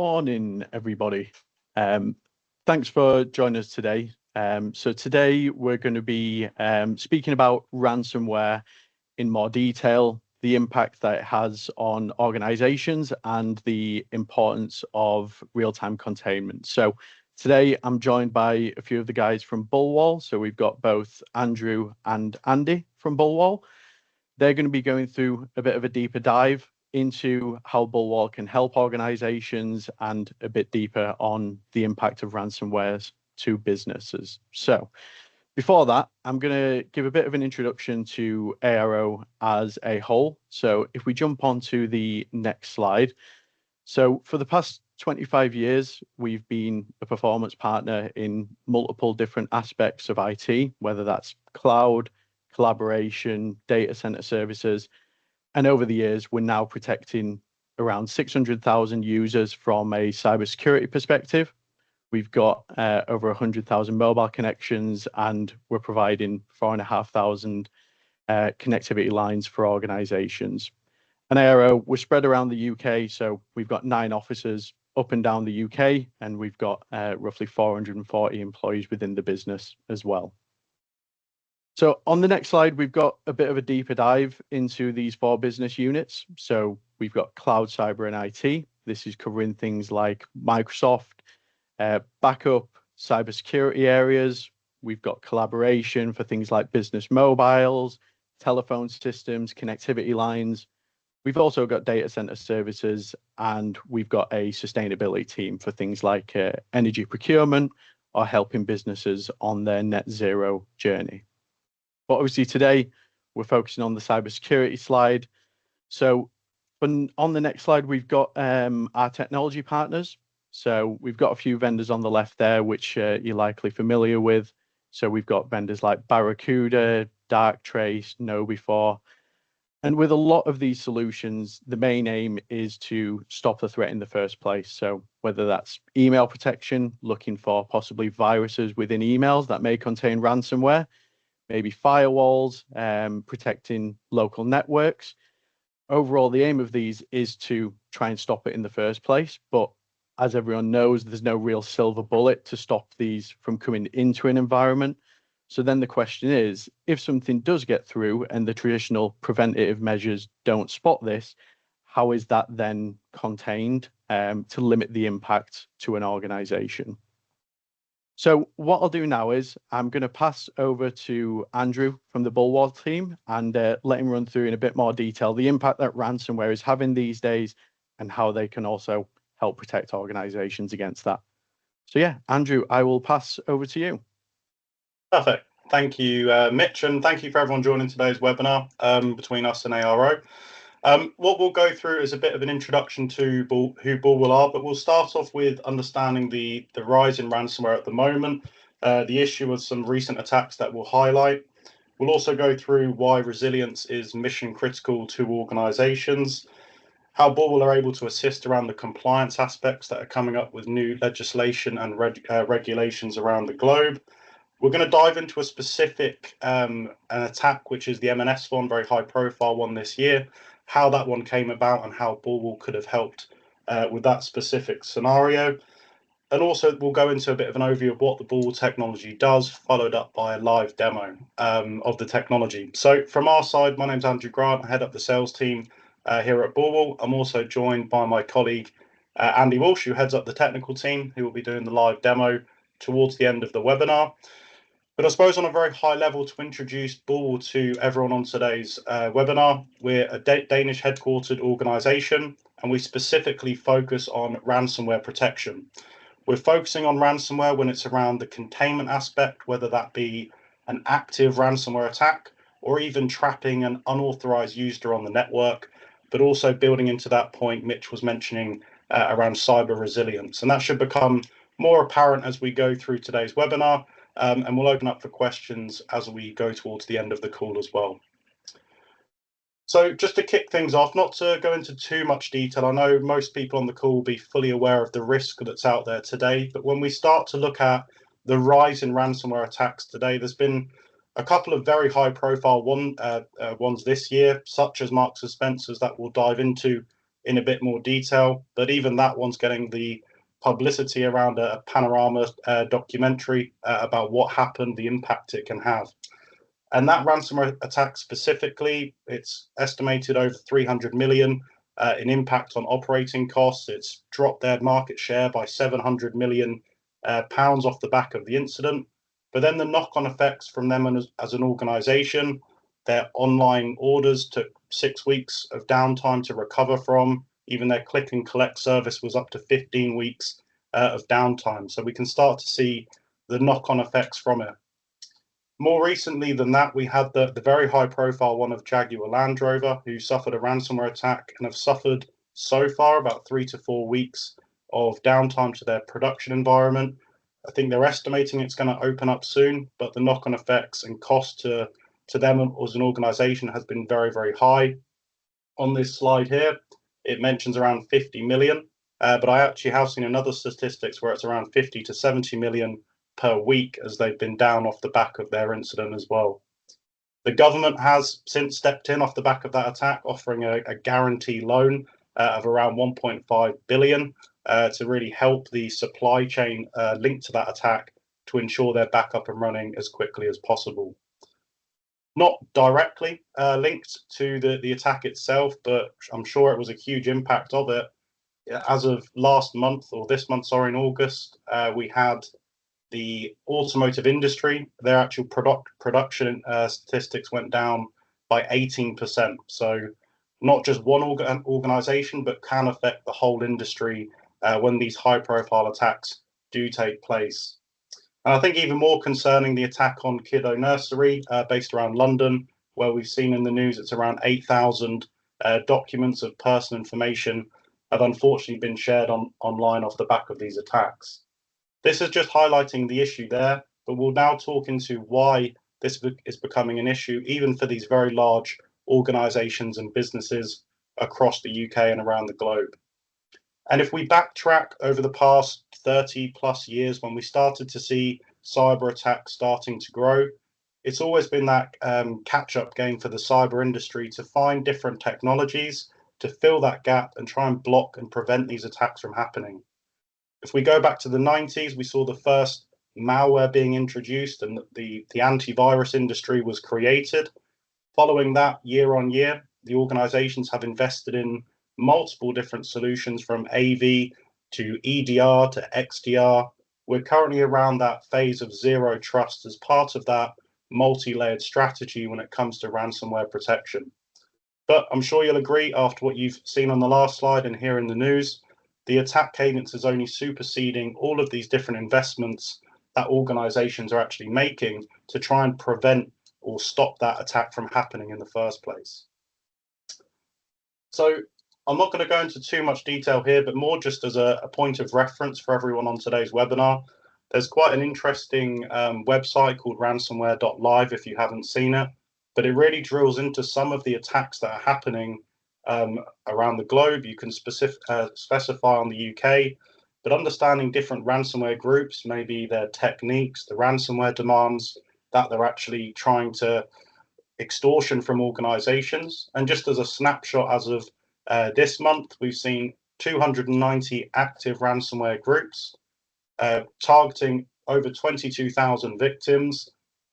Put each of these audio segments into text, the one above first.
Morning, everybody. Thanks for joining us today. So today we're going to be speaking about ransomware in more detail, the impact that it has on organizations and the importance of real-time containment. So today I'm joined by a few of the guys from BullWall. So we've got both Andrew and Andy from BullWall. They're going to be going through a bit of a deeper dive into how BullWall can help organizations and a bit deeper on the impact of ransomware to businesses. So before that, I'm going to give a bit of an introduction to ARO as a whole. So if we jump onto the next slide. So for the past 25 years, we've been a performance partner in multiple different aspects of IT, whether that's cloud, collaboration, data center services. And over the years, we're now protecting around 600,000 users from a cybersecurity perspective. We've got over 100,000 mobile connections, and we're providing 4,500 connectivity lines for organizations. And ARO, we're spread around the UK, so we've got 9 offices up and down the UK, and we've got roughly 440 employees within the business as well. So on the next slide, we've got a bit of a deeper dive into these 4 business units. So we've got cloud, cyber, and IT. This is covering things like Microsoft, backup, cybersecurity areas. We've got collaboration for things like business mobiles, telephone systems, connectivity lines. We've also got data center services, and we've got a sustainability team for things like energy procurement or helping businesses on their net zero journey. But obviously today we're focusing on the cybersecurity slide. So on the next slide, we've got our technology partners. So we've got a few vendors on the left there, which you're likely familiar with. So we've got vendors like Barracuda, Darktrace, KnowBe4. And with a lot of these solutions, the main aim is to stop the threat in the first place. So whether that's email protection, looking for possibly viruses within emails that may contain ransomware, maybe firewalls, protecting local networks. Overall, the aim of these is to try and stop it in the first place. But as everyone knows, there's no real silver bullet to stop these from coming into an environment. So then the question is, if something does get through and the traditional preventative measures don't spot this, how is that then contained to limit the impact to an organization? So what I'll do now is I'm going to pass over to Andrew from the BullWall team and let him run through in a bit more detail the impact that ransomware is having these days and how they can also help protect organizations against that. So yeah, Andrew, I will pass over to you. Perfect. Thank you, Mitch, and thank you for everyone joining today's webinar between us and ARO. What we'll go through is a bit of an introduction to who BullWall are, but we'll start off with understanding the rise in ransomware at the moment, the issue of some recent attacks that we'll highlight. We'll also go through why resilience is mission critical to organizations, how BullWall are able to assist around the compliance aspects that are coming up with new legislation and regulations around the globe. We're going to dive into a specific an attack, which is the M&S one, very high profile one this year, how that one came about and how BullWall could have helped with that specific scenario. And also we'll go into a bit of an overview of what the BullWall technology does, followed up by a live demo of the technology. So from our side, my name's Andrew Grant, I head up the sales team here at BullWall. I'm also joined by my colleague Andy Walsh, who heads up the technical team, who will be doing the live demo towards the end of the webinar. But I suppose on a very high level, to introduce BullWall to everyone on today's webinar, we're a Danish headquartered organization, and we specifically focus on ransomware protection. We're focusing on ransomware when it's around the containment aspect, whether that be an active ransomware attack or even trapping an unauthorized user on the network, but also building into that point Mitch was mentioning around cyber resilience. And that should become more apparent as we go through today's webinar. And we'll open up for questions as we go towards the end of the call as well. So just to kick things off, not to go into too much detail, I know most people on the call will be fully aware of the risk that's out there today, but when we start to look at the rise in ransomware attacks today, there's been a couple of very high profile ones this year, such as Marks and Spencer's, that we'll dive into in a bit more detail, but even that one's getting the publicity around a panorama documentary about what happened, the impact it can have. And that ransomware attack specifically, it's estimated over 300 million in impact on operating costs. It's dropped their market share by 700 million pounds off the back of the incident. But then the knock-on effects from them as an organization, their online orders took 6 weeks of downtime to recover from. Even their click and collect service was up to 15 weeks of downtime. So we can start to see the knock-on effects from it. More recently than that, we had the very high profile one of Jaguar Land Rover, who suffered a ransomware attack and have suffered so far about 3 to 4 weeks of downtime to their production environment. I think they're estimating it's going to open up soon, but the knock-on effects and cost to them as an organization has been very, very high. On this slide here, it mentions around 50 million, but I actually have seen another statistics where it's around 50 to 70 million per week as they've been down off the back of their incident as well. The government has since stepped in off the back of that attack, offering a guarantee loan of around 1.5 billion to really help the supply chain linked to that attack to ensure they're back up and running as quickly as possible. Not directly linked to the attack itself, but I'm sure it was a huge impact of it. As of last month, or this month, sorry, in August, we had the automotive industry, their actual production statistics went down by 18%. So not just one organization, but can affect the whole industry when these high profile attacks do take place. And I think even more concerning, the attack on Kiddo Nursery based around London, where we've seen in the news it's around 8,000 documents of personal information have unfortunately been shared online off the back of these attacks. This is just highlighting the issue there, but we'll now talk into why this is becoming an issue, even for these very large organizations and businesses across the UK and around the globe. And if we backtrack over the past 30 plus years, when we started to see cyber attacks starting to grow, it's always been that catch-up game for the cyber industry to find different technologies to fill that gap and try and block and prevent these attacks from happening. If we go back to the 90s, we saw the first malware being introduced and the antivirus industry was created. Following that, year on year, the organizations have invested in multiple different solutions from AV to EDR to XDR. We're currently around that phase of zero trust as part of that multi-layered strategy when it comes to ransomware protection. But I'm sure you'll agree, after what you've seen on the last slide and here in the news, the attack cadence is only superseding all of these different investments that organizations are actually making to try and prevent or stop that attack from happening in the first place. So I'm not going to go into too much detail here, but more just as a point of reference for everyone on today's webinar. There's quite an interesting website called ransomware.live if you haven't seen it, but it really drills into some of the attacks that are happening around the globe. You can specify on the UK, but understanding different ransomware groups, maybe their techniques, the ransomware demands that they're actually trying to extortion from organizations. And just as a snapshot, as of this month, we've seen 290 active ransomware groups targeting over 22,000 victims.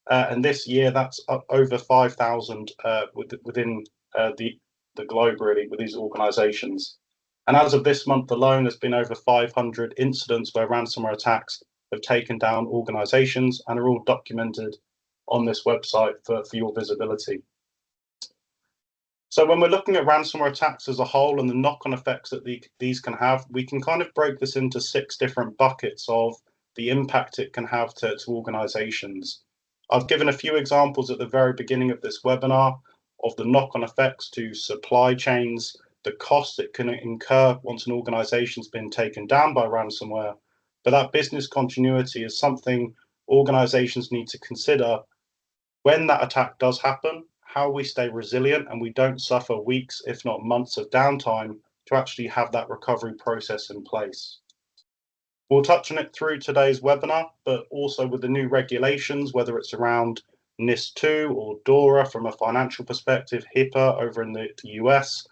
And this year, that's up over 5,000 within the globe, really, with these organizations. And as of this month alone, there's been over 500 incidents where ransomware attacks have taken down organizations and are all documented on this website for your visibility. So when we're looking at ransomware attacks as a whole and the knock-on effects that these can have, we can kind of break this into 6 different buckets of the impact it can have to organizations. I've given a few examples at the very beginning of this webinar of the knock-on effects to supply chains, the cost it can incur once an organization's been taken down by ransomware. But that business continuity is something organizations need to consider when that attack does happen, how we stay resilient and we don't suffer weeks, if not months of downtime to actually have that recovery process in place. We'll touch on it through today's webinar, but also with the new regulations, whether it's around NIS2 or DORA from a financial perspective, HIPAA over in the US,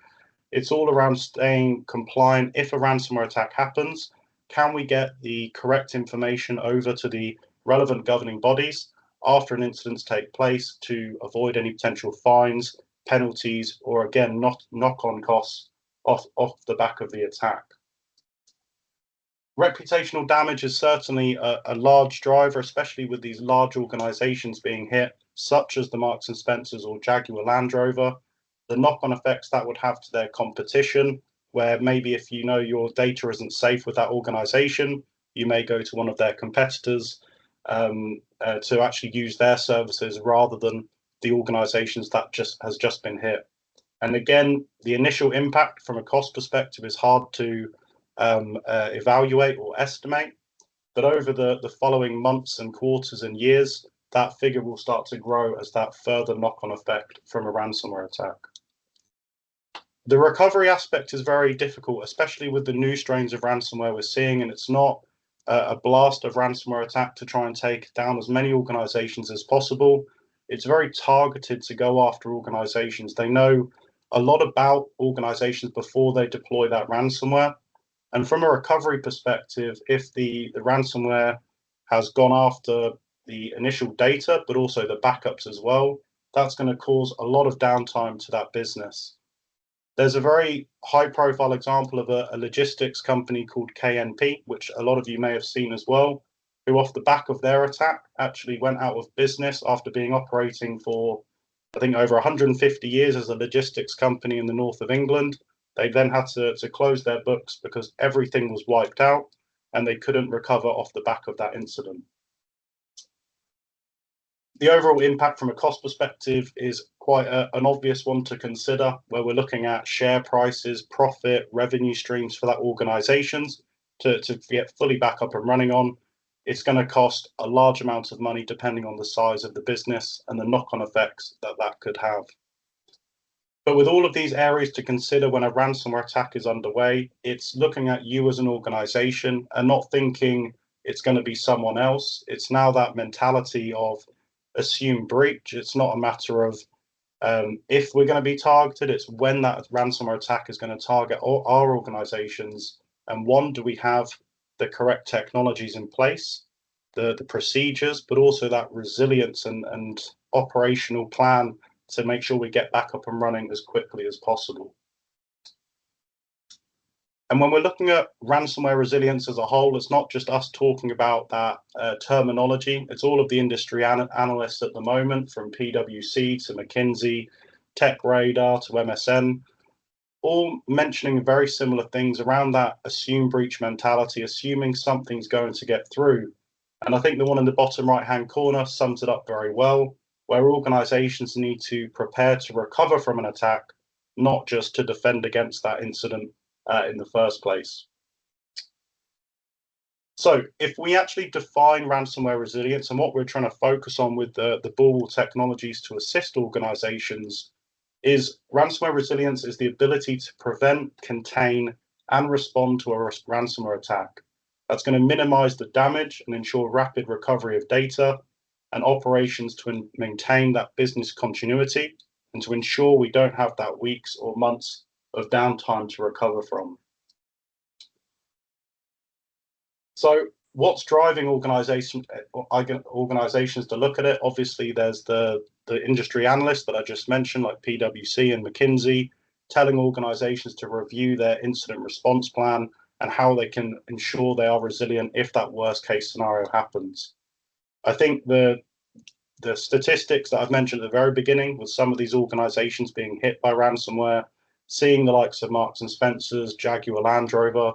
It's all around staying compliant. If a ransomware attack happens, can we get the correct information over to the relevant governing bodies after an incident takes place to avoid any potential fines, penalties, or again, knock-on costs off the back of the attack? Reputational damage is certainly a large driver, especially with these large organizations being hit, such as the Marks and Spencers or Jaguar Land Rover. The knock-on effects that would have to their competition, where maybe if you know your data isn't safe with that organization, you may go to one of their competitors to actually use their services rather than the organizations that has just been hit. And again, the initial impact from a cost perspective is hard to evaluate or estimate, but over the following months and quarters and years, that figure will start to grow as that further knock-on effect from a ransomware attack. The recovery aspect is very difficult, especially with the new strains of ransomware we're seeing, and it's not a blast of ransomware attack to try and take down as many organizations as possible. It's very targeted to go after organizations. They know a lot about organizations before they deploy that ransomware. And from a recovery perspective, if the ransomware has gone after the initial data, but also the backups as well, that's going to cause a lot of downtime to that business. There's a very high profile example of a logistics company called KNP, which a lot of you may have seen as well, who off the back of their attack actually went out of business after being operating for, I think, over 150 years as a logistics company in the north of England. They then had to close their books because everything was wiped out and they couldn't recover off the back of that incident. The overall impact from a cost perspective is quite an obvious one to consider, where we're looking at share prices, profit, revenue streams for that organizations to get fully back up and running on. It's going to cost a large amount of money depending on the size of the business and the knock-on effects that could have. But with all of these areas to consider when a ransomware attack is underway, it's looking at you as an organization and not thinking it's going to be someone else. It's now that mentality of assume breach. It's not a matter of if we're going to be targeted, it's when that ransomware attack is going to target our organizations. And one, do we have the correct technologies in place, the procedures, but also that resilience and operational plan to make sure we get back up and running as quickly as possible. And when we're looking at ransomware resilience as a whole, it's not just us talking about that terminology. It's all of the industry analysts at the moment, from PwC to McKinsey, TechRadar to MSN, all mentioning very similar things around that assume breach mentality, assuming something's going to get through. And I think the one in the bottom right-hand corner sums it up very well, where organizations need to prepare to recover from an attack, not just to defend against that incident in the first place. So if we actually define ransomware resilience and what we're trying to focus on with the BullWall technologies to assist organizations, is ransomware resilience is the ability to prevent, contain, and respond to a ransomware attack. That's going to minimize the damage and ensure rapid recovery of data and operations to maintain that business continuity and to ensure we don't have that weeks or months of downtime to recover from. So what's driving organizations to look at it? Obviously, there's the industry analysts that I just mentioned, like PwC and McKinsey, telling organizations to review their incident response plan and how they can ensure they are resilient if that worst case scenario happens. I think the statistics that I've mentioned at the very beginning, with some of these organizations being hit by ransomware, seeing the likes of Marks and Spencers, Jaguar Land Rover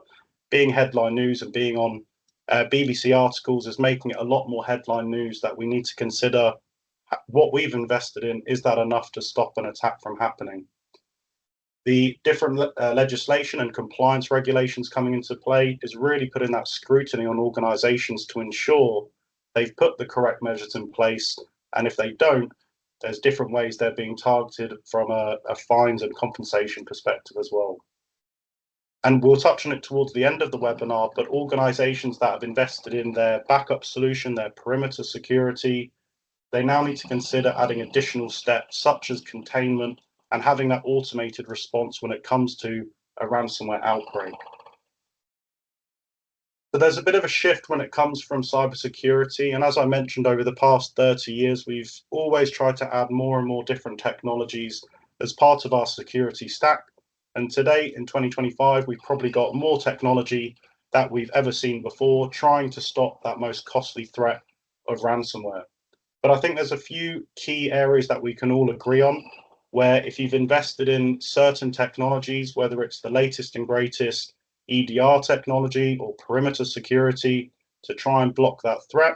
being headline news and being on BBC articles is making it a lot more headline news that we need to consider what we've invested in. Is that enough to stop an attack from happening? The different legislation and compliance regulations coming into play is really putting that scrutiny on organizations to ensure they've put the correct measures in place. And if they don't, there's different ways they're being targeted from a fines and compensation perspective as well. And we'll touch on it towards the end of the webinar, but organizations that have invested in their backup solution, their perimeter security, they now need to consider adding additional steps such as containment and having that automated response when it comes to a ransomware outbreak. So there's a bit of a shift when it comes from cybersecurity, and as I mentioned, over the past 30 years, we've always tried to add more and more different technologies as part of our security stack. And today, in 2025, we've probably got more technology that we've ever seen before, trying to stop that most costly threat of ransomware. But I think there's a few key areas that we can all agree on, where if you've invested in certain technologies, whether it's the latest and greatest EDR technology or perimeter security to try and block that threat,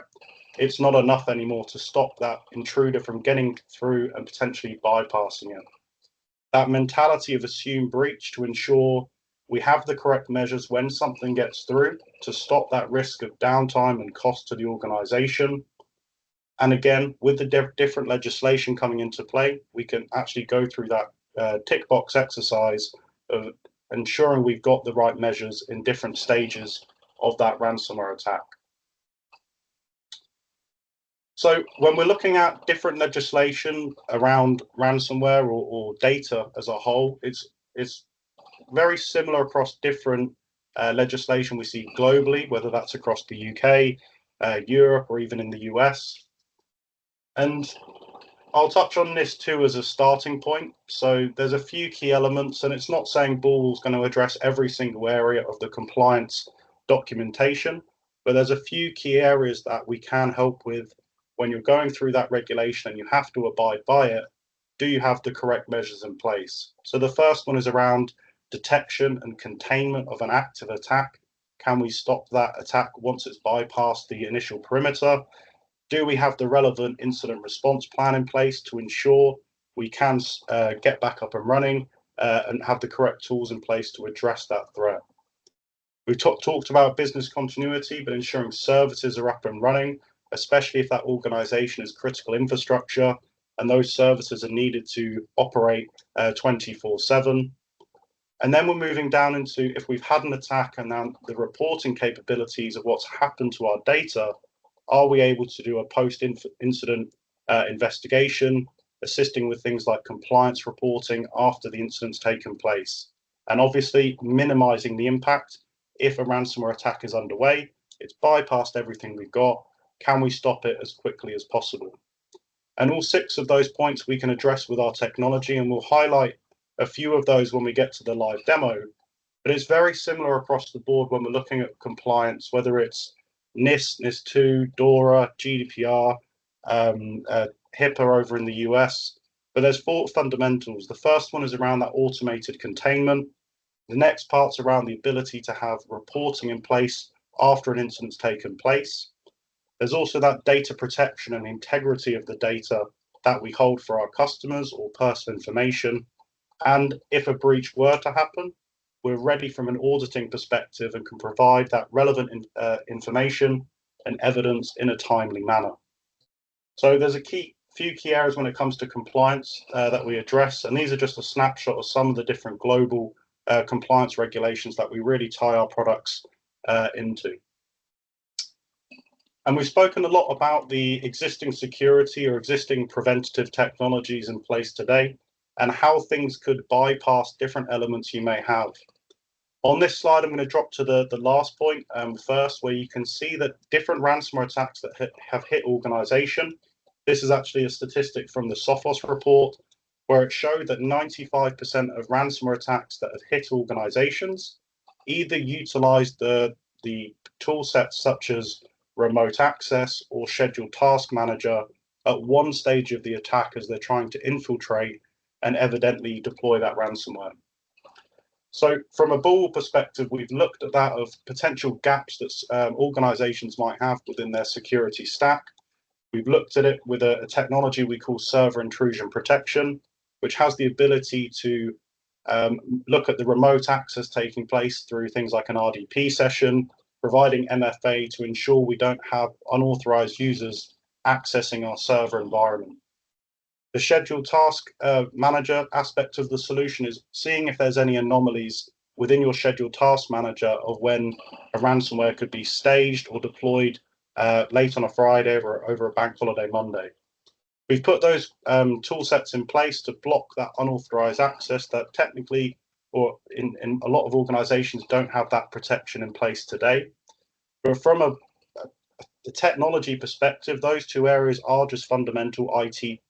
it's not enough anymore to stop that intruder from getting through and potentially bypassing it. That mentality of assume breach to ensure we have the correct measures when something gets through to stop that risk of downtime and cost to the organization. And again, with the different legislation coming into play, we can actually go through that tick box exercise of ensuring we've got the right measures in different stages of that ransomware attack. So when we're looking at different legislation around ransomware or data as a whole, it's very similar across different legislation we see globally, whether that's across the UK, Europe, or even in the US. And I'll touch on this too as a starting point. So there's a few key elements, and it's not saying BullWall's going to address every single area of the compliance documentation, but there's a few key areas that we can help with when you're going through that regulation and you have to abide by it. Do you have the correct measures in place? So the first one is around detection and containment of an active attack. Can we stop that attack once it's bypassed the initial perimeter? Do we have the relevant incident response plan in place to ensure we can get back up and running and have the correct tools in place to address that threat? We've talked about business continuity, but ensuring services are up and running, especially if that organization is critical infrastructure and those services are needed to operate 24/7. And then we're moving down into if we've had an attack and then the reporting capabilities of what's happened to our data. Are we able to do a post-incident investigation, assisting with things like compliance reporting after the incident's taken place? And obviously minimizing the impact. If a ransomware attack is underway, it's bypassed everything we've got. Can we stop it as quickly as possible? And all 6 of those points we can address with our technology, and we'll highlight a few of those when we get to the live demo. But it's very similar across the board when we're looking at compliance, whether it's NIST, NIST2, DORA, GDPR, HIPAA over in the US. But there's 4 fundamentals. The first one is around that automated containment. The next part's around the ability to have reporting in place after an incident's taken place. There's also that data protection and integrity of the data that we hold for our customers or personal information. And if a breach were to happen, we're ready from an auditing perspective and can provide that relevant information and evidence in a timely manner. So there's a few key areas when it comes to compliance that we address, and these are just a snapshot of some of the different global compliance regulations that we really tie our products into. And we've spoken a lot about the existing security or existing preventative technologies in place today and how things could bypass different elements you may have. On this slide, I'm going to drop to the last point first, where you can see that different ransomware attacks that have hit organization. This is actually a statistic from the Sophos report, where it showed that 95% of ransomware attacks that have hit organizations either utilized the tool sets such as remote access or scheduled task manager at one stage of the attack as they're trying to infiltrate and evidently deploy that ransomware. So from a BullWall perspective, we've looked at that of potential gaps that organizations might have within their security stack. We've looked at it with a technology we call server intrusion protection, which has the ability to look at the remote access taking place through things like an RDP session, providing MFA to ensure we don't have unauthorized users accessing our server environment. The scheduled task manager aspect of the solution is seeing if there's any anomalies within your scheduled task manager of when a ransomware could be staged or deployed late on a Friday or over a bank holiday Monday. We've put those tool sets in place to block that unauthorized access that technically, or in a lot of organizations, don't have that protection in place today. But from the technology perspective, those two areas are just fundamental IT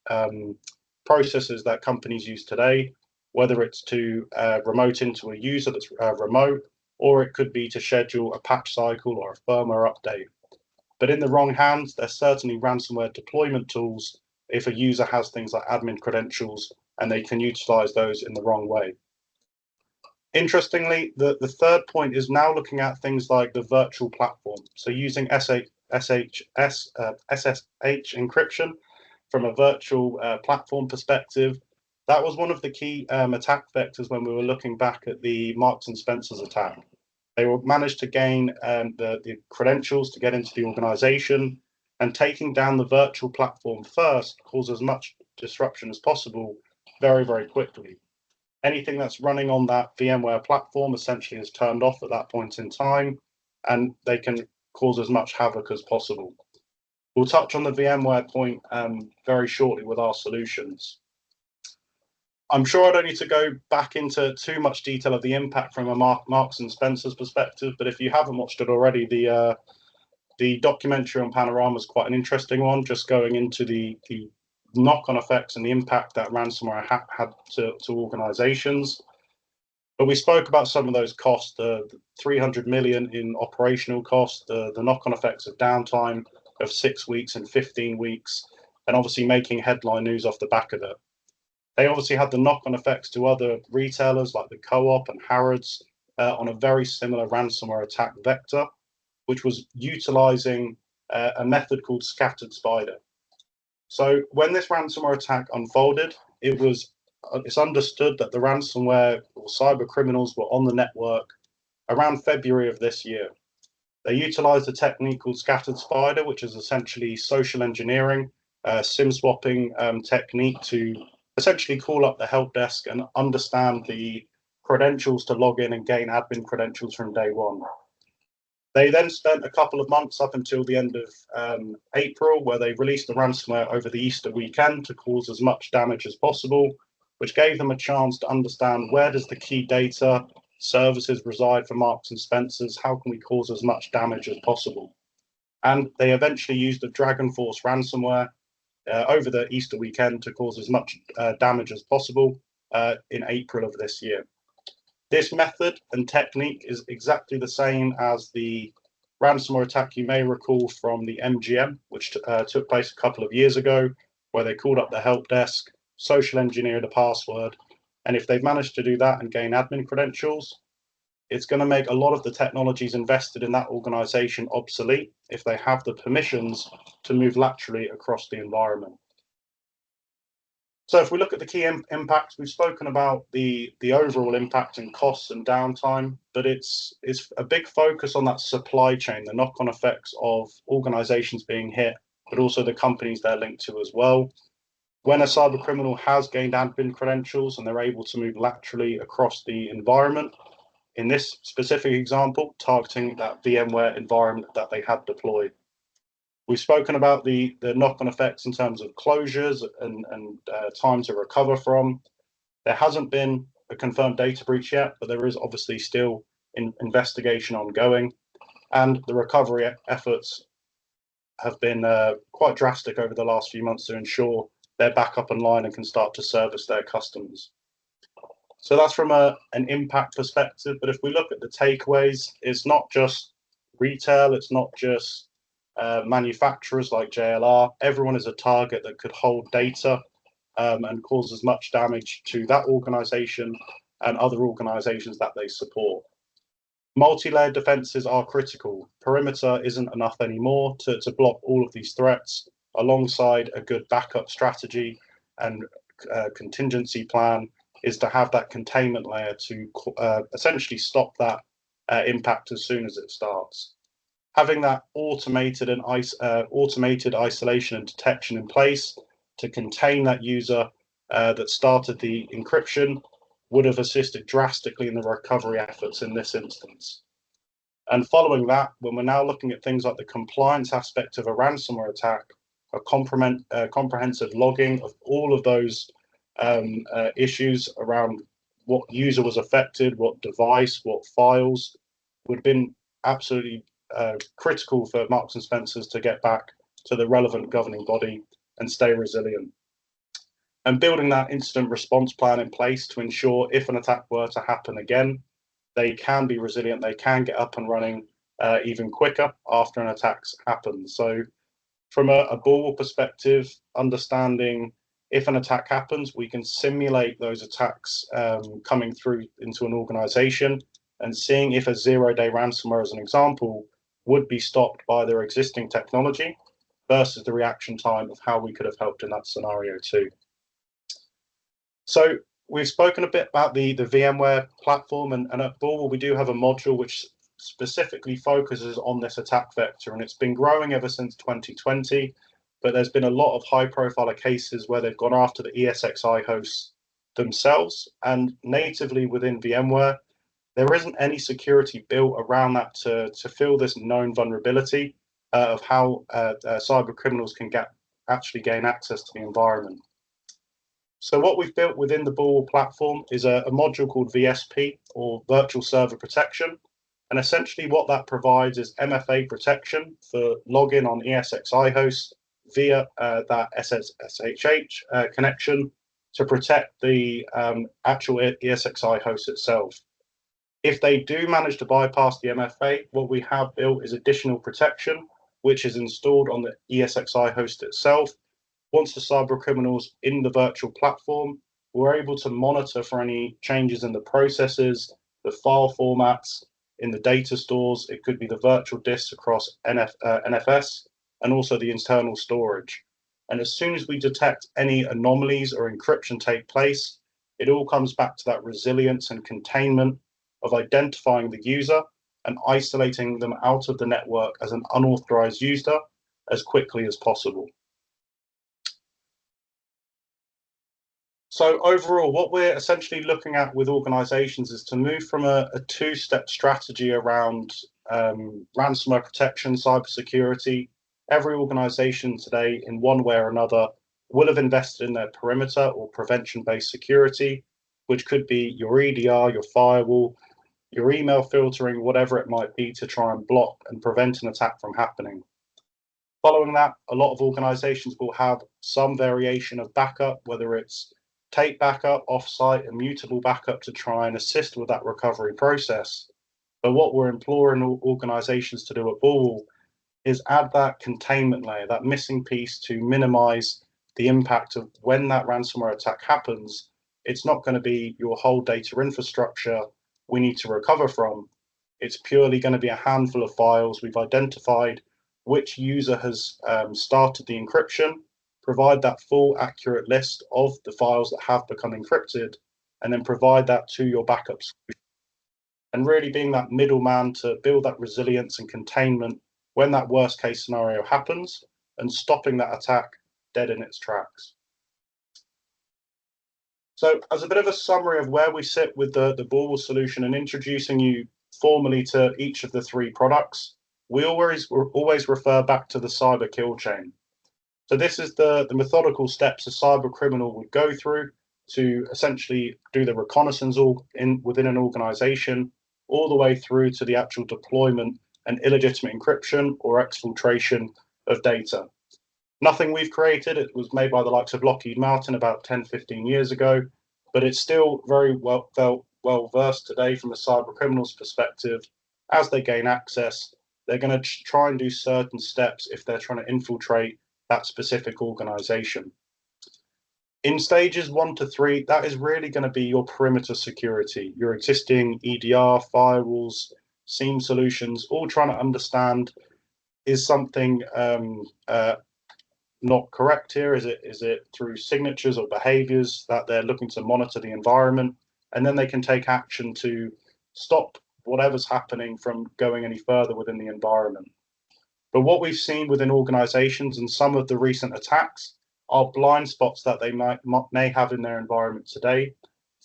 processes that companies use today, whether it's to remote into a user that's remote, or it could be to schedule a patch cycle or a firmware update. But in the wrong hands, there's certainly ransomware deployment tools if a user has things like admin credentials and they can utilize those in the wrong way. Interestingly, the third point is now looking at things like the virtual platform. So using SSH encryption from a virtual platform perspective, that was one of the key attack vectors when we were looking back at the Marks and Spencer's attack. They managed to gain the credentials to get into the organization, and taking down the virtual platform first caused as much disruption as possible very, very quickly. Anything that's running on that VMware platform essentially is turned off at that point in time, and they can cause as much havoc as possible. We'll touch on the VMware point very shortly with our solutions. I'm sure I don't need to go back into too much detail of the impact from a Marks and Spencer's perspective, but if you haven't watched it already, the documentary on Panorama is quite an interesting one, just going into the knock-on effects and the impact that ransomware had to organizations. But we spoke about some of those costs, the 300 million in operational costs, the knock-on effects of downtime of 6 weeks and 15 weeks, and obviously making headline news off the back of it. They obviously had the knock-on effects to other retailers like the Co-op and Harrods on a very similar ransomware attack vector, which was utilizing a method called scattered spider. So when this ransomware attack unfolded, it's understood that the ransomware or cyber criminals were on the network around February of this year. They utilized a technique called scattered spider, which is essentially social engineering, SIM swapping technique to essentially call up the help desk and understand the credentials to log in and gain admin credentials from day one. They then spent a couple of months up until the end of April, where they released the ransomware over the Easter weekend to cause as much damage as possible, which gave them a chance to understand where does the key data services reside for Marks and Spencer's, how can we cause as much damage as possible. And they eventually used the Dragon Force ransomware over the Easter weekend to cause as much damage as possible in April of this year. This method and technique is exactly the same as the ransomware attack you may recall from the MGM, which took place a couple of years ago, where they called up the help desk, social engineered a password, and if they've managed to do that and gain admin credentials, it's going to make a lot of the technologies invested in that organization obsolete if they have the permissions to move laterally across the environment. So if we look at the key impacts, we've spoken about the overall impact in costs and downtime, but it's a big focus on that supply chain, the knock-on effects of organizations being hit, but also the companies they're linked to as well. When a cyber criminal has gained admin credentials and they're able to move laterally across the environment, in this specific example, targeting that VMware environment that they had deployed. We've spoken about the knock-on effects in terms of closures and time to recover from. There hasn't been a confirmed data breach yet, but there is obviously still investigation ongoing. And the recovery efforts have been quite drastic over the last few months to ensure they're back up online and can start to service their customers. So that's from an impact perspective. But if we look at the takeaways, it's not just retail, it's not just manufacturers like JLR. Everyone is a target that could hold data and cause as much damage to that organization and other organizations that they support. Multi-layered defenses are critical. Perimeter isn't enough anymore to block all of these threats, alongside a good backup strategy and contingency plan is to have that containment layer to essentially stop that impact as soon as it starts. Having that automated isolation and detection in place to contain that user that started the encryption would have assisted drastically in the recovery efforts in this instance. And following that, when we're now looking at things like the compliance aspect of a ransomware attack, a comprehensive logging of all of those issues around what user was affected, what device, what files, would have been absolutely critical for Marks and Spencers to get back to the relevant governing body and stay resilient. And building that incident response plan in place to ensure if an attack were to happen again, they can be resilient, they can get up and running even quicker after an attack's happened. So from a BullWall perspective, understanding if an attack happens, we can simulate those attacks coming through into an organization and seeing if a zero-day ransomware, as an example, would be stopped by their existing technology versus the reaction time of how we could have helped in that scenario too. So we've spoken a bit about the VMware platform, and at BullWall we do have a module which specifically focuses on this attack vector, and it's been growing ever since 2020, but there's been a lot of high profile cases where they've gone after the ESXi hosts themselves, and natively within VMware there isn't any security built around that to fill this known vulnerability of how cyber criminals can actually gain access to the environment. So what we've built within the BullWall platform is a module called VSP, or Virtual Server Protection. And essentially what that provides is MFA protection for login on ESXi hosts via that SSH connection to protect the actual ESXi host itself. If they do manage to bypass the MFA, what we have built is additional protection, which is installed on the ESXi host itself. Once the cyber criminals in the virtual platform, we're able to monitor for any changes in the processes, the file formats, in the data stores. It could be the virtual disks across NFS, and also the internal storage. And as soon as we detect any anomalies or encryption take place, it all comes back to that resilience and containment of identifying the user and isolating them out of the network as an unauthorized user as quickly as possible. So overall, what we're essentially looking at with organizations is to move from a two-step strategy around ransomware protection, cybersecurity. Every organization today, in one way or another, will have invested in their perimeter or prevention-based security, which could be your EDR, your firewall, your email filtering, whatever it might be, to try and block and prevent an attack from happening. Following that, a lot of organizations will have some variation of backup, whether it's tape backup, offsite, immutable backup to try and assist with that recovery process. But what we're imploring organizations to do at BullWall is add that containment layer, that missing piece to minimize the impact of when that ransomware attack happens. It's not going to be your whole data infrastructure we need to recover from. It's purely going to be a handful of files. We've identified which user has started the encryption, provide that full accurate list of the files that have become encrypted, and then provide that to your backup solution. And really being that middleman to build that resilience and containment when that worst case scenario happens, and stopping that attack dead in its tracks. So as a bit of a summary of where we sit with the BullWall solution and introducing you formally to each of the three products, we always refer back to the cyber kill chain. So this is the methodical steps a cyber criminal would go through to essentially do the reconnaissance within an organization, all the way through to the actual deployment and illegitimate encryption or exfiltration of data. Nothing we've created. It was made by the likes of Lockheed Martin about 10, 15 years ago, but it's still very well versed today from a cyber criminal's perspective. As they gain access, they're going to try and do certain steps if they're trying to infiltrate that specific organization. In stages 1 to 3, that is really going to be your perimeter security, your existing EDR, firewalls, SIEM solutions, all trying to understand, is something not correct here? Is it through signatures or behaviors that they're looking to monitor the environment? And then they can take action to stop whatever's happening from going any further within the environment. But what we've seen within organizations and some of the recent attacks are blind spots that they may have in their environment today,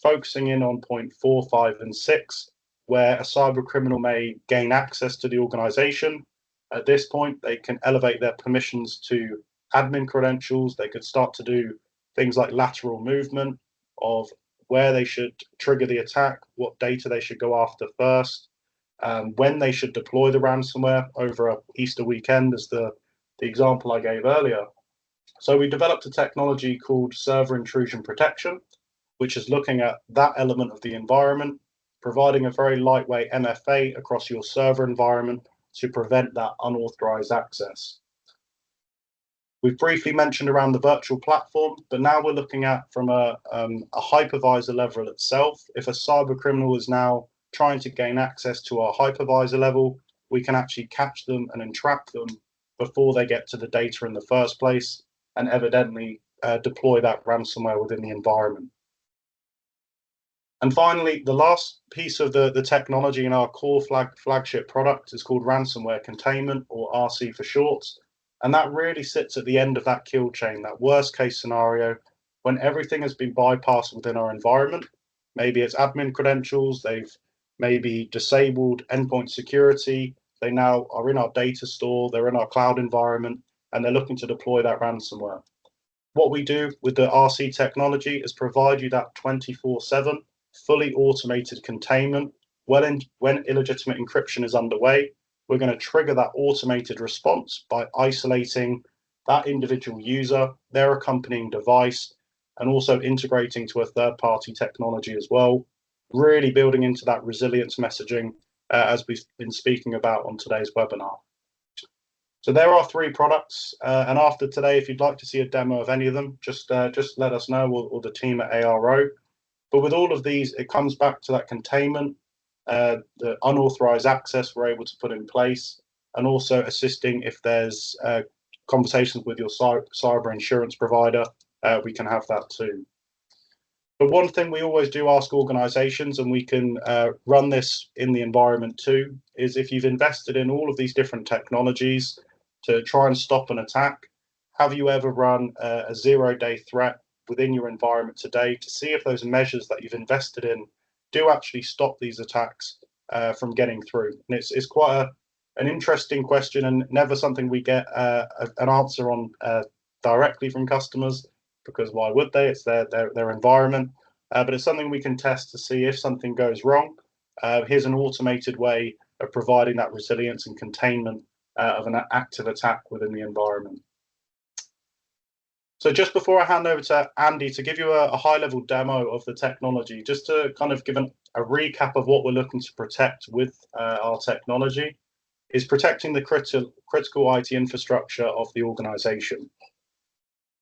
focusing in on point 4, 5, and 6, where a cyber criminal may gain access to the organization. At this point, they can elevate their permissions to admin credentials. They could start to do things like lateral movement of where they should trigger the attack, what data they should go after first, when they should deploy the ransomware over a Easter weekend, as the example I gave earlier. So we developed a technology called server intrusion protection, which is looking at that element of the environment, providing a very lightweight MFA across your server environment to prevent that unauthorized access. We've briefly mentioned around the virtual platform, but now we're looking at from a hypervisor level itself. If a cyber criminal is now trying to gain access to our hypervisor level, we can actually catch them and entrap them before they get to the data in the first place, and evidently deploy that ransomware within the environment. And finally, the last piece of the technology in our core flagship product is called Ransomware Containment, or RC for short. And that really sits at the end of that kill chain, that worst case scenario, when everything has been bypassed within our environment. Maybe it's admin credentials, they've maybe disabled endpoint security, they now are in our data store, they're in our cloud environment, and they're looking to deploy that ransomware. What we do with the RC technology is provide you that 24/7 fully automated containment. When illegitimate encryption is underway, we're going to trigger that automated response by isolating that individual user, their accompanying device, and also integrating to a third-party technology as well, really building into that resilience messaging as we've been speaking about on today's webinar. So there are 3 products, and after today, if you'd like to see a demo of any of them, just let us know, or the team at ARO. But with all of these, it comes back to that containment, the unauthorized access we're able to put in place, and also assisting if there's conversations with your cyber insurance provider, we can have that too. But one thing we always do ask organizations, and we can run this in the environment too, is if you've invested in all of these different technologies to try and stop an attack, have you ever run a 0-day threat within your environment today to see if those measures that you've invested in do actually stop these attacks from getting through? And it's quite an interesting question, and never something we get an answer on directly from customers, because why would they? It's their environment. But it's something we can test to see if something goes wrong. Here's an automated way of providing that resilience and containment of an active attack within the environment. So just before I hand over to Andy to give you a high-level demo of the technology, just to kind of give a recap of what we're looking to protect with our technology, is protecting the critical IT infrastructure of the organization.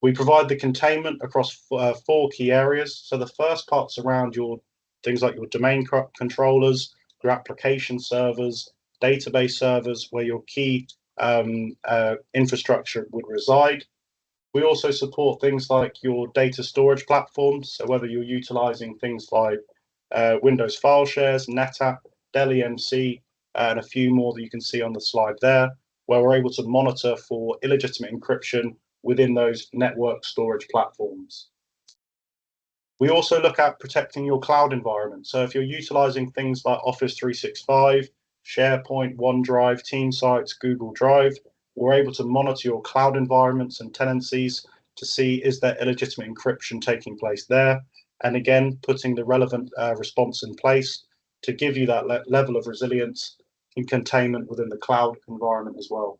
We provide the containment across 4 key areas. So the first part's around your things like your domain controllers, your application servers, database servers, where your key infrastructure would reside. We also support things like your data storage platforms. So whether you're utilizing things like Windows file shares, NetApp, Dell EMC, and a few more that you can see on the slide there, where we're able to monitor for illegitimate encryption within those network storage platforms. We also look at protecting your cloud environment. So if you're utilizing things like Office 365, SharePoint, OneDrive, TeamSites, Google Drive, we're able to monitor your cloud environments and tenancies to see is there illegitimate encryption taking place there, and again putting the relevant response in place to give you that level of resilience and containment within the cloud environment as well.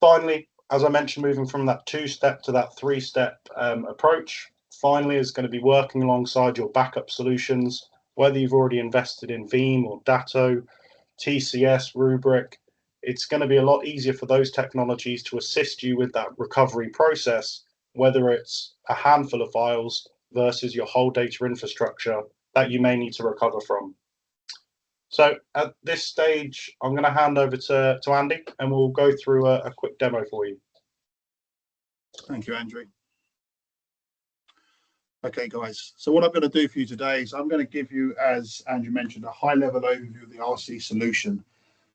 Finally, as I mentioned, moving from that 2-step to that 3-step approach, finally is going to be working alongside your backup solutions, whether you've already invested in Veeam or Datto, TCS, Rubrik. It's going to be a lot easier for those technologies to assist you with that recovery process, whether it's a handful of files versus your whole data infrastructure that you may need to recover from. So at this stage, I'm going to hand over to Andy, and we'll go through a quick demo for you. Thank you, Andrew. Okay, guys, so what I'm going to do for you today is I'm going to give you, as Andrew mentioned, a high-level overview of the RC solution.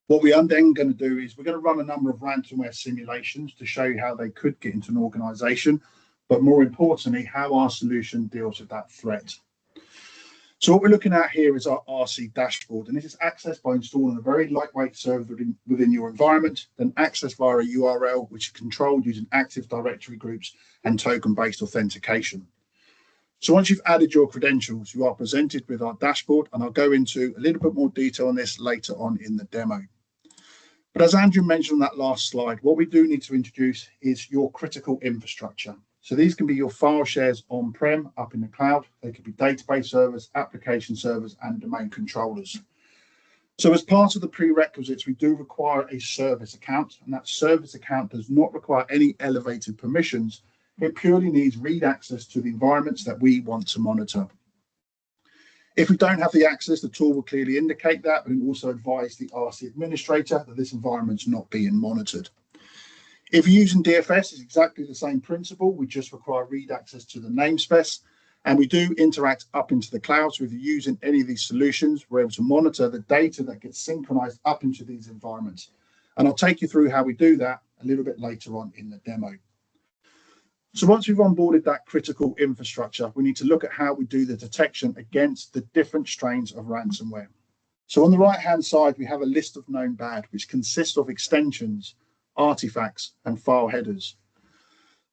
What we are then going to do is we're going to run a number of ransomware simulations to show you how they could get into an organization, but more importantly, how our solution deals with that threat. So what we're looking at here is our RC dashboard, and this is accessed by installing a very lightweight server within your environment, then accessed via a URL, which is controlled using Active Directory groups and token-based authentication. So once you've added your credentials, you are presented with our dashboard, and I'll go into a little bit more detail on this later on in the demo. But as Andrew mentioned on that last slide, what we do need to introduce is your critical infrastructure. So these can be your file shares on-prem, up in the cloud. They could be database servers, application servers, and domain controllers. So as part of the prerequisites, we do require a service account, and that service account does not require any elevated permissions. It purely needs read access to the environments that we want to monitor. If we don't have the access, the tool will clearly indicate that, but it will also advise the RC administrator that this environment's not being monitored. If you're using DFS, it's exactly the same principle. We just require read access to the namespace, and we do interact up into the cloud. So if you're using any of these solutions, we're able to monitor the data that gets synchronized up into these environments. And I'll take you through how we do that a little bit later on in the demo. So once we've onboarded that critical infrastructure, we need to look at how we do the detection against the different strains of ransomware. So on the right-hand side, we have a list of known bad, which consists of extensions, artifacts, and file headers.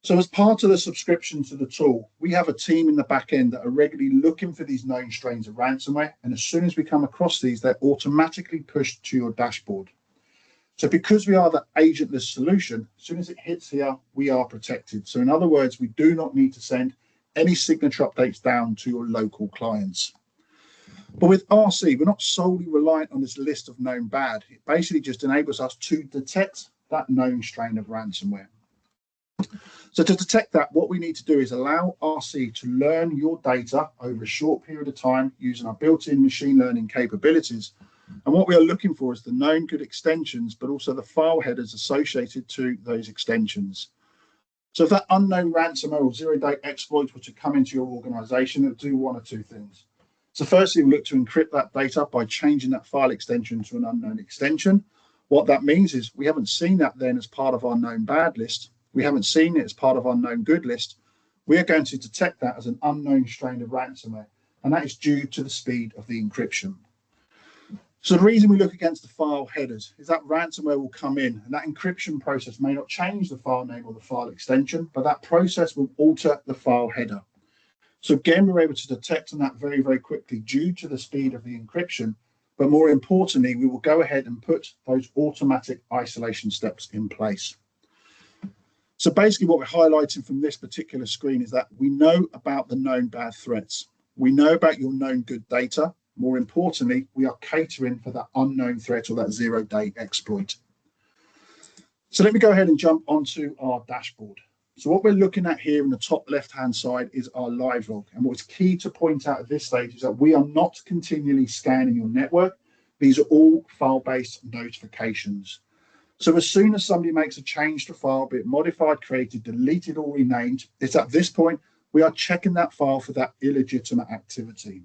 So as part of the subscription to the tool, we have a team in the back end that are regularly looking for these known strains of ransomware. And as soon as we come across these, they're automatically pushed to your dashboard. So because we are the agentless solution, as soon as it hits here, we are protected. So in other words, we do not need to send any signature updates down to your local clients. But with RC, we're not solely reliant on this list of known bad. It basically just enables us to detect that known strain of ransomware. So to detect that, what we need to do is allow RC to learn your data over a short period of time using our built-in machine learning capabilities. And what we are looking for is the known good extensions, but also the file headers associated to those extensions. So if that unknown ransomware or zero-day exploits were to come into your organization, it'll do one or two things. So firstly, we'll look to encrypt that data by changing that file extension to an unknown extension. What that means is we haven't seen that then as part of our known bad list. We haven't seen it as part of our known good list. We are going to detect that as an unknown strain of ransomware, and that is due to the speed of the encryption. So the reason we look against the file headers is that ransomware will come in, and that encryption process may not change the file name or the file extension, but that process will alter the file header. So again, we're able to detect on that very, very quickly due to the speed of the encryption. But more importantly, we will go ahead and put those automatic isolation steps in place. So basically what we're highlighting from this particular screen is that we know about the known bad threats. We know about your known good data. More importantly, we are catering for that unknown threat or that zero-day exploit. So let me go ahead and jump onto our dashboard. So what we're looking at here in the top left-hand side is our live log. And what's key to point out at this stage is that we are not continually scanning your network. These are all file-based notifications. So as soon as somebody makes a change to file, be it modified, created, deleted, or renamed, it's at this point we are checking that file for that illegitimate activity.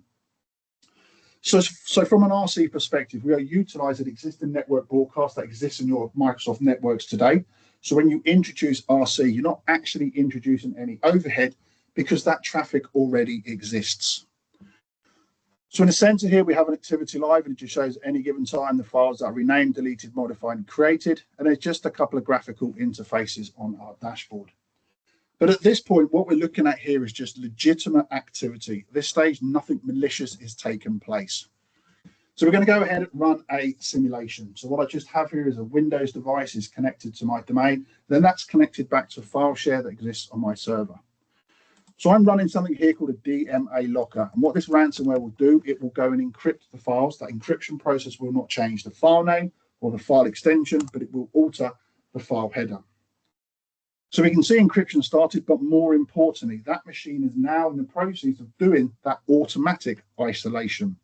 So from an RC perspective, we are utilizing existing network broadcasts that exist in your Microsoft networks today. So when you introduce RC, you're not actually introducing any overhead because that traffic already exists. So in the center here, we have an activity live, and it just shows at any given time the files that are renamed, deleted, modified, and created. And there's just a couple of graphical interfaces on our dashboard. But at this point, what we're looking at here is just legitimate activity. At this stage, nothing malicious is taking place. So we're going to go ahead and run a simulation. So what I just have here is a Windows device is connected to my domain. Then that's connected back to a file share that exists on my server. So I'm running something here called a DMA locker. And what this ransomware will do, it will go and encrypt the files. That encryption process will not change the file name or the file extension, but it will alter the file header. So we can see encryption started, but more importantly, that machine is now in the process of doing that automatic isolation.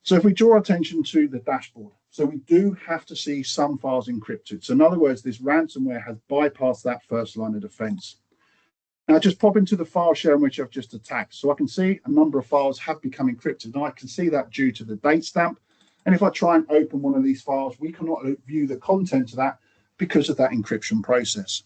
So if we draw attention to the dashboard, so we do have to see some files encrypted. So in other words, this ransomware has bypassed that first line of defense. Now just pop into the file share in which I've just attacked. So I can see a number of files have become encrypted, and I can see that due to the date stamp. And if I try and open one of these files, we cannot view the content of that because of that encryption process.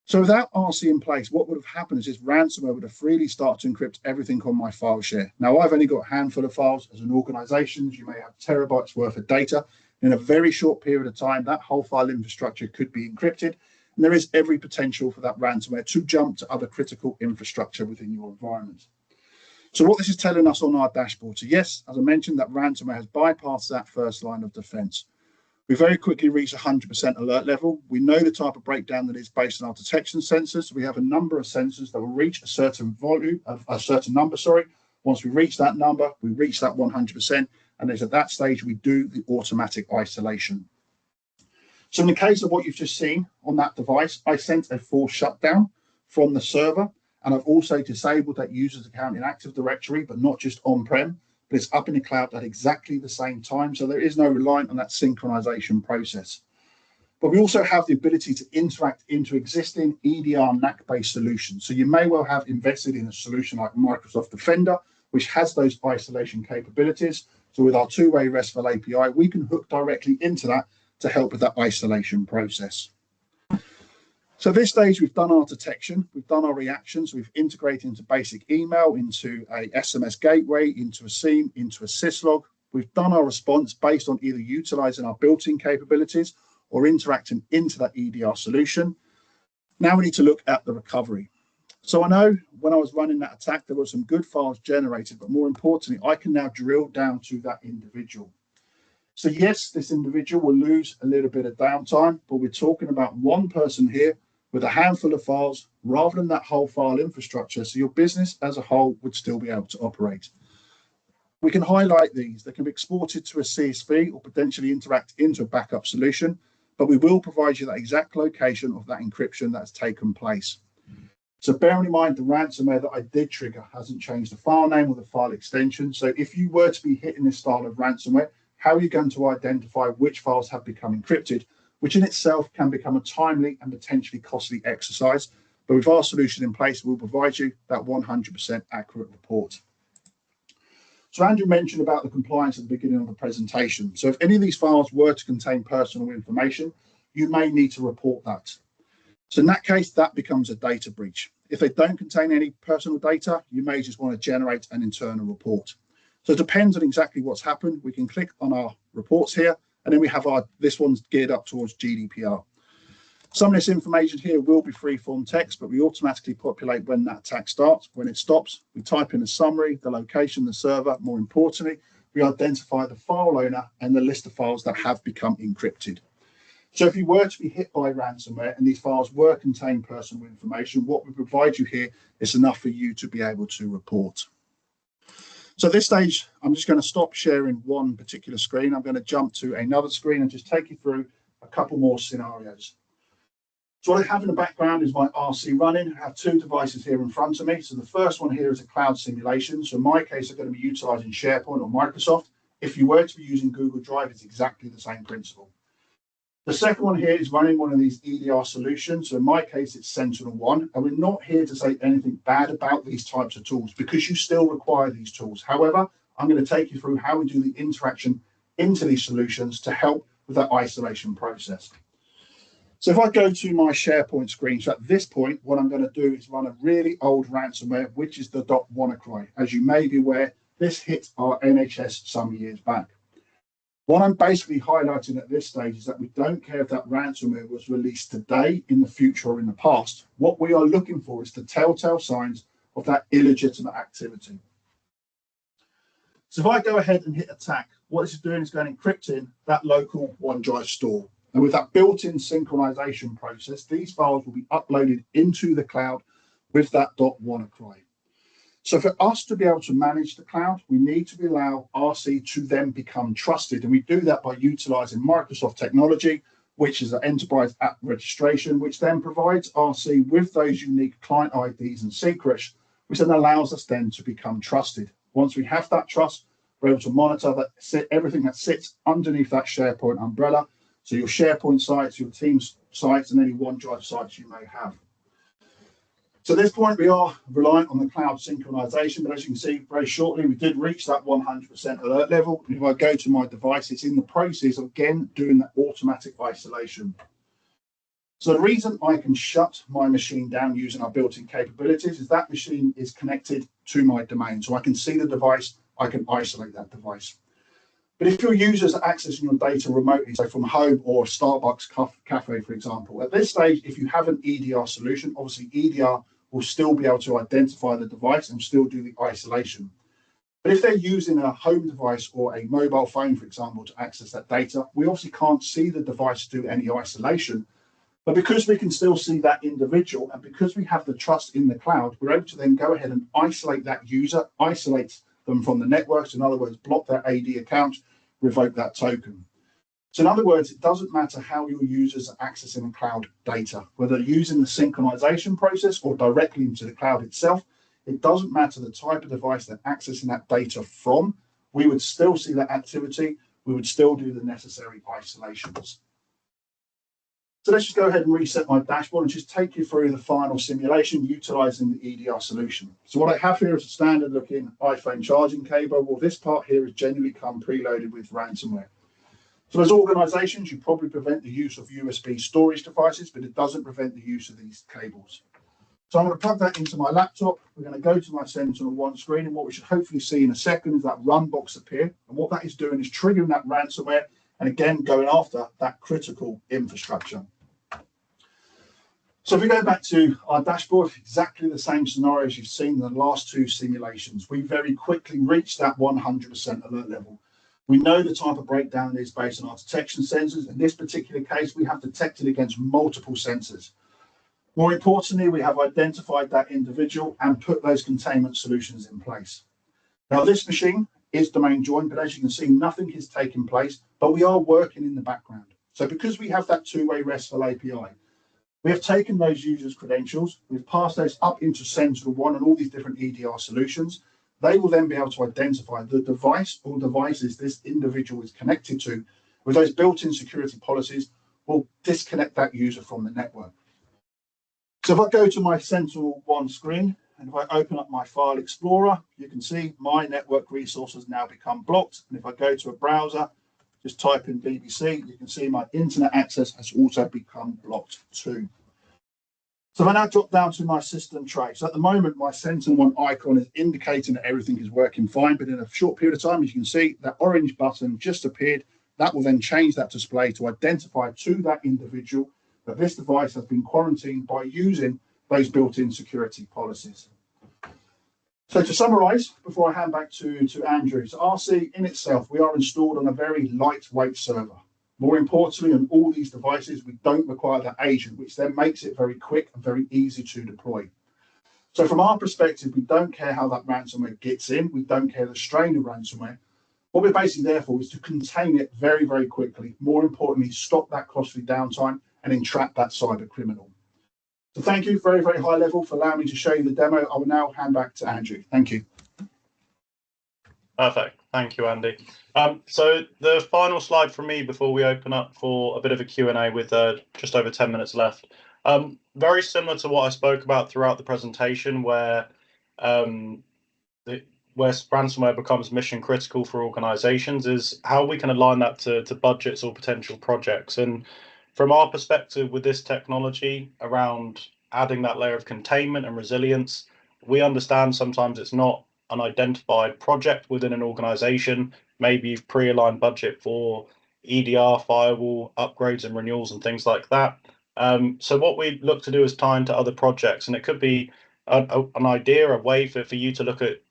So without RC in place, what would have happened is this ransomware would have freely started to encrypt everything on my file share. Now, I've only got a handful of files. As an organization, you may have terabytes worth of data. In a very short period of time, that whole file infrastructure could be encrypted. And there is every potential for that ransomware to jump to other critical infrastructure within your environment. So what this is telling us on our dashboard, so yes, as I mentioned, that ransomware has bypassed that first line of defense. We very quickly reach 100% alert level. We know the type of breakdown that is based on our detection sensors. So we have a number of sensors that will reach a certain volume, a certain number, sorry. Once we reach that number, we reach that 100%. And it's at that stage we do the automatic isolation. So in the case of what you've just seen on that device, I sent a full shutdown from the server. And I've also disabled that user's account in Active Directory, but not just on-prem, but it's up in the cloud at exactly the same time. So there is no reliance on that synchronization process. But we also have the ability to interact into existing EDR NAC-based solutions. So you may well have invested in a solution like Microsoft Defender, which has those isolation capabilities. So with our two-way RESTful API, we can hook directly into that to help with that isolation process. So at this stage, we've done our detection, we've done our reactions, we've integrated into basic email, into a SMS gateway, into a SIEM, into a syslog. We've done our response based on either utilizing our built-in capabilities or interacting into that EDR solution. Now we need to look at the recovery. So I know when I was running that attack, there were some good files generated, but more importantly, I can now drill down to that individual. So yes, this individual will lose a little bit of downtime, but we're talking about one person here with a handful of files rather than that whole file infrastructure. So your business as a whole would still be able to operate. We can highlight these. They can be exported to a CSV or potentially interact into a backup solution, but we will provide you that exact location of that encryption that's taken place. So bearing in mind the ransomware that I did trigger hasn't changed the file name or the file extension. So if you were to be hitting this style of ransomware, how are you going to identify which files have become encrypted, which in itself can become a timely and potentially costly exercise. But with our solution in place, we'll provide you that 100% accurate report. So Andrew mentioned about the compliance at the beginning of the presentation. So if any of these files were to contain personal information, you may need to report that. So in that case, that becomes a data breach. If they don't contain any personal data, you may just want to generate an internal report. So it depends on exactly what's happened. We can click on our reports here, and then we have this one's geared up towards GDPR. Some of this information here will be free-form text, but we automatically populate when that attack starts. When it stops, we type in a summary, the location, the server. More importantly, we identify the file owner and the list of files that have become encrypted. So if you were to be hit by ransomware and these files were contain personal information, what we provide you here is enough for you to be able to report. So at this stage, I'm just going to stop sharing one particular screen. I'm going to jump to another screen and just take you through a couple more scenarios. So what I have in the background is my RC running. I have two devices here in front of me. So the first one here is a cloud simulation. So in my case, I'm going to be utilizing SharePoint or Microsoft. If you were to be using Google Drive, it's exactly the same principle. The second one here is running one of these EDR solutions. So in my case, it's SentinelOne. And we're not here to say anything bad about these types of tools because you still require these tools. However, I'm going to take you through how we do the interaction into these solutions to help with that isolation process. So if I go to my SharePoint screen, so at this point, what I'm going to do is run a really old ransomware, which is the .WannaCry. As you may be aware, this hit our NHS some years back. What I'm basically highlighting at this stage is that we don't care if that ransomware was released today, in the future, or in the past. What we are looking for is the telltale signs of that illegitimate activity. So if I go ahead and hit attack, what this is doing is going encrypting that local OneDrive store. And with that built-in synchronization process, these files will be uploaded into the cloud with that .WannaCry. So for us to be able to manage the cloud, we need to allow RC to then become trusted. And we do that by utilizing Microsoft technology, which is an enterprise app registration, which then provides RC with those unique client IDs and secrets, which then allows us then to become trusted. Once we have that trust, we're able to monitor everything that sits underneath that SharePoint umbrella. So your SharePoint sites, your Teams sites, and any OneDrive sites you may have. So at this point, we are reliant on the cloud synchronization, but as you can see very shortly, we did reach that 100% alert level. If I go to my device, it's in the process of, again, doing that automatic isolation. So the reason I can shut my machine down using our built-in capabilities is that machine is connected to my domain. So I can see the device, I can isolate that device. But if your users are accessing your data remotely, so from home or Starbucks cafe, for example, at this stage, if you have an EDR solution, obviously EDR will still be able to identify the device and still do the isolation. But if they're using a home device or a mobile phone, for example, to access that data, we obviously can't see the device do any isolation. But because we can still see that individual and because we have the trust in the cloud, we're able to then go ahead and isolate that user, isolate them from the networks. In other words, block their AD account, revoke that token. So in other words, it doesn't matter how your users are accessing the cloud data, whether using the synchronization process or directly into the cloud itself. It doesn't matter the type of device they're accessing that data from. We would still see that activity. We would still do the necessary isolations. So let's just go ahead and reset my dashboard and just take you through the final simulation utilizing the EDR solution. So what I have here is a standard looking iPhone charging cable. Well, this part here has generally come preloaded with ransomware. So as organizations, you probably prevent the use of USB storage devices, but it doesn't prevent the use of these cables. So I'm going to plug that into my laptop. We're going to go to my Sentinel-1 screen, and what we should hopefully see in a second is that run box appear. And what that is doing is triggering that ransomware and again going after that critical infrastructure. So if we go back to our dashboard, exactly the same scenarios you've seen in the last two simulations. We very quickly reached that 100% alert level. We know the type of breakdown is based on our detection sensors. In this particular case, we have detected against multiple sensors. More importantly, we have identified that individual and put those containment solutions in place. Now, this machine is domain joined, but as you can see, nothing has taken place, but we are working in the background. So because we have that two-way RESTful API, we have taken those users' credentials, we've passed those up into Sentinel-1 and all these different EDR solutions. They will then be able to identify the device or devices this individual is connected to. With those built-in security policies, will disconnect that user from the network. So if I go to my Sentinel-1 screen, and if I open up my File Explorer, you can see my network resources now become blocked. And if I go to a browser, just type in BBC, you can see my internet access has also become blocked too. So if I now drop down to my system tray. So at the moment, my Sentinel-1 icon is indicating that everything is working fine, but in a short period of time, as you can see, that orange button just appeared. That will then change that display to identify to that individual that this device has been quarantined by using those built-in security policies. So to summarize, before I hand back to Andrew, so RC in itself, we are installed on a very lightweight server. More importantly, on all these devices, we don't require that agent, which then makes it very quick and very easy to deploy. So from our perspective, we don't care how that ransomware gets in. We don't care the strain of ransomware. What we're basically there for is to contain it very, very quickly. More importantly, stop that costly downtime and entrap that cyber criminal. So thank you, very, very high level, for allowing me to show you the demo. I will now hand back to Andrew. Thank you. Perfect. Thank you, Andy. So the final slide from me before we open up for a bit of a Q&A with just over 10 minutes left. Very similar to what I spoke about throughout the presentation, where ransomware becomes mission critical for organizations, is how we can align that to budgets or potential projects. And from our perspective with this technology around adding that layer of containment and resilience, we understand sometimes it's not an identified project within an organization. Maybe you've pre-aligned budget for EDR, firewall upgrades and renewals and things like that. So what we look to do is tie into other projects, and it could be an idea, a way for you to look at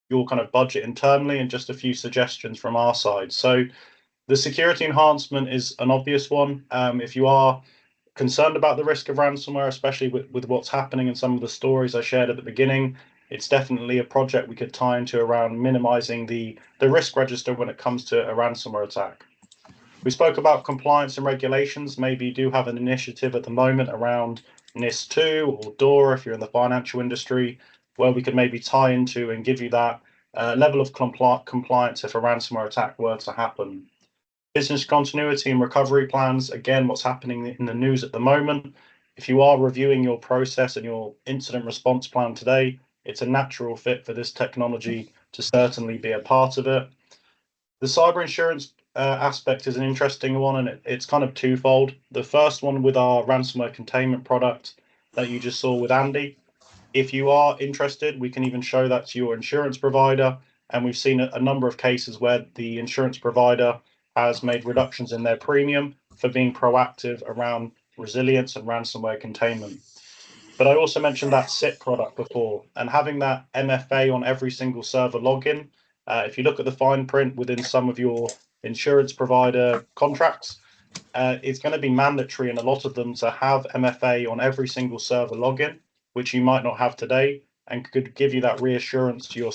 your kind of budget internally, and just a few suggestions from our side. So the security enhancement is an obvious one. If you are concerned about the risk of ransomware, especially with what's happening in some of the stories I shared at the beginning, it's definitely a project we could tie into around minimizing the risk register when it comes to a ransomware attack. We spoke about compliance and regulations. Maybe you do have an initiative at the moment around NIS2 or DORA if you're in the financial industry, where we could maybe tie into and give you that level of compliance if a ransomware attack were to happen. Business continuity and recovery plans, again, what's happening in the news at the moment. If you are reviewing your process and your incident response plan today, it's a natural fit for this technology to certainly be a part of it. The cyber insurance aspect is an interesting one, and it's kind of twofold. The first one with our ransomware containment product that you just saw with Andy. If you are interested, we can even show that to your insurance provider. And we've seen a number of cases where the insurance provider has made reductions in their premium for being proactive around resilience and ransomware containment. But I also mentioned that SIP product before, and having that MFA on every single server login. If you look at the fine print within some of your insurance provider contracts, it's going to be mandatory in a lot of them to have MFA on every single server login, which you might not have today, and could give you that reassurance to your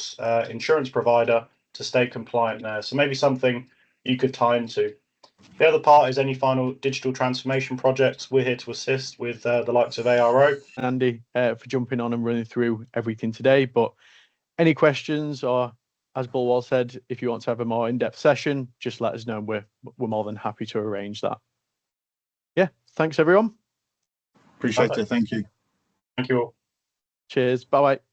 insurance provider to stay compliant there. So maybe something you could tie into. The other part is any final digital transformation projects. We're here to assist with the likes of ARO. Andy, for jumping on and running through everything today. But any questions, or as BullWall said, if you want to have a more in-depth session, just let us know. We're more than happy to arrange that. Yeah, thanks everyone. Appreciate it. Thank you. Thank you all. Cheers. Bye-bye.